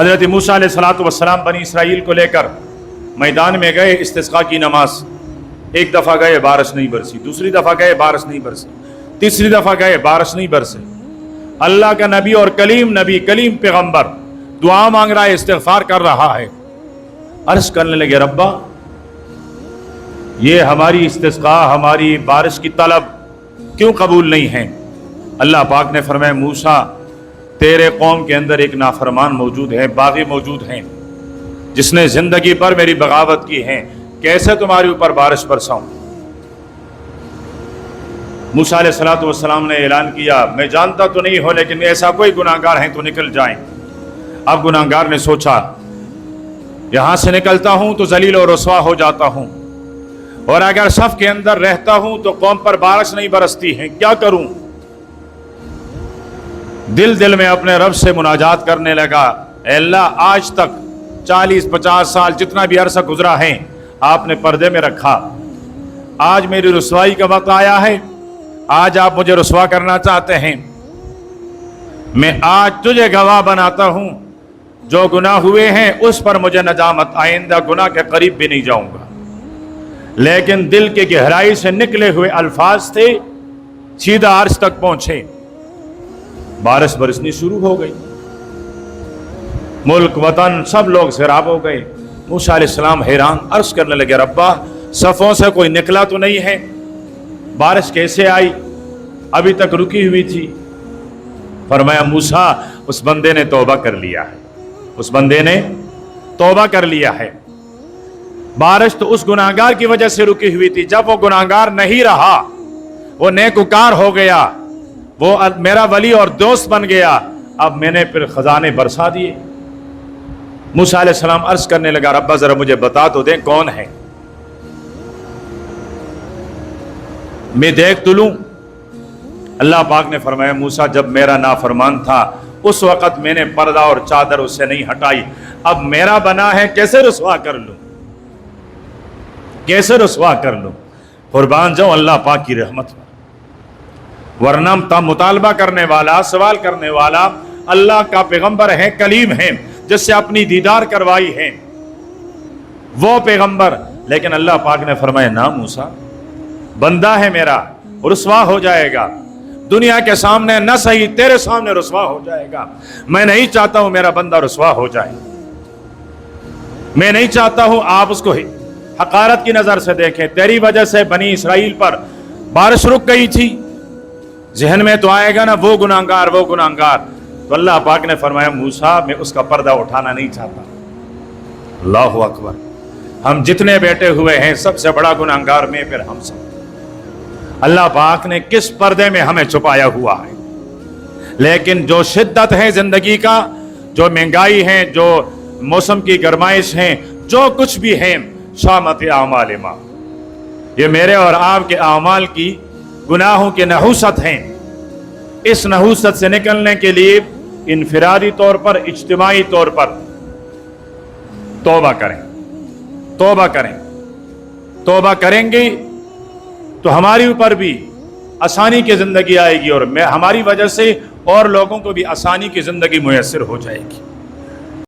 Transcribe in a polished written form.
حضرت موسیٰ علیہ الصلوۃ والسلام بنی اسرائیل کو لے کر میدان میں گئے استسقاء کی نماز. ایک دفعہ گئے بارش نہیں برسی، دوسری دفعہ گئے بارش نہیں برسی، تیسری دفعہ گئے بارش نہیں برسے. اللہ کا نبی اور کلیم پیغمبر دعا مانگ رہا ہے، استغفار کر رہا ہے. عرض کرنے لگے ربا یہ ہماری استسقاء، ہماری بارش کی طلب کیوں قبول نہیں ہے؟ اللہ پاک نے فرمایا موسیٰ تیرے قوم کے اندر ایک نافرمان موجود ہے، باغی موجود ہیں، جس نے زندگی پر میری بغاوت کی ہے، کیسے تمہارے اوپر بارش برساؤں؟ موسیٰ علیہ الصلوۃ والسلام نے اعلان کیا میں جانتا تو نہیں ہوں لیکن ایسا کوئی گناہگار ہیں تو نکل جائیں. اب گناہگار نے سوچا یہاں سے نکلتا ہوں تو ذلیل و رسوا ہو جاتا ہوں، اور اگر صف کے اندر رہتا ہوں تو قوم پر بارش نہیں برستی ہے، کیا کروں؟ دل میں اپنے رب سے مناجات کرنے لگا، اے اللہ آج تک 40-50 سال جتنا بھی عرصہ گزرا ہے آپ نے پردے میں رکھا، آج میری رسوائی کا وقت آیا ہے، آج آپ مجھے رسوا کرنا چاہتے ہیں. میں آج تجھے گواہ بناتا ہوں جو گناہ ہوئے ہیں اس پر مجھے ندامت، آئندہ گناہ کے قریب بھی نہیں جاؤں گا. لیکن دل کے گہرائی سے نکلے ہوئے الفاظ تھے، سیدھا عرش تک پہنچے. بارش برسنی شروع ہو گئی، ملک وطن سب لوگ سیراب ہو گئے. موسیٰ علیہ السلام حیران، عرض کرنے لگے ربا صفوں سے کوئی نکلا تو نہیں ہے؟ بارش کیسے آئی؟ ابھی تک رکی ہوئی تھی. فرمایا موسیٰ اس بندے نے توبہ کر لیا ہے، اس بندے نے توبہ کر لیا ہے. بارش تو اس گناہگار کی وجہ سے رکی ہوئی تھی، جب وہ گناہگار نہیں رہا، وہ نیکوکار ہو گیا، وہ میرا ولی اور دوست بن گیا، اب میں نے پھر خزانے برسا دیے. موسیٰ علیہ السلام عرض کرنے لگا ربا ذرا مجھے بتا تو دیں کون ہے، میں دیکھ تو لوں. اللہ پاک نے فرمایا موسیٰ جب میرا نافرمان تھا اس وقت میں نے پردہ اور چادر اس سے نہیں ہٹائی، اب میرا بنا ہے کیسے رسوا کر لوں، کیسے رسوا کر لوں؟ قربان جاؤں اللہ پاک کی رحمت پر، ورنہ مطالبہ کرنے والا، سوال کرنے والا اللہ کا پیغمبر ہے، کلیم ہے، جس سے اپنی دیدار کروائی ہے وہ پیغمبر. لیکن اللہ پاک نے فرمایا نہ موسیٰ بندہ ہے میرا، رسوا ہو جائے گا، دنیا کے سامنے نہ صحیح تیرے سامنے رسوا ہو جائے گا. میں نہیں چاہتا ہوں میرا بندہ رسوا ہو جائے، میں نہیں چاہتا ہوں آپ اس کو حقارت کی نظر سے دیکھیں. تیری وجہ سے بنی اسرائیل پر بارش رک گئی تھی، ذہن میں تو آئے گا نا وہ گناہگار وہ گناہگار. تو اللہ پاک نے فرمایا موسیٰ میں اس کا پردہ اٹھانا نہیں چاہتا. اللہ اکبر. ہم جتنے بیٹھے ہوئے ہیں سب سے بڑا گناہگار میں پھر ہم سب. اللہ پاک نے کس پردے میں ہمیں چھپایا ہوا ہے. لیکن جو شدت ہے زندگی کا، جو مہنگائی ہے، جو موسم کی گرمائش ہے، جو کچھ بھی ہے، شامت اعمال ما، یہ میرے اور آپ کے اعمال کی گناہوں کی نحوست ہیں. اس نحوست سے نکلنے کے لیے انفرادی طور پر، اجتماعی طور پر توبہ کریں، توبہ کریں. توبہ کریں گے تو ہماری اوپر بھی آسانی کی زندگی آئے گی، اور ہماری وجہ سے اور لوگوں کو بھی آسانی کی زندگی میسر ہو جائے گی.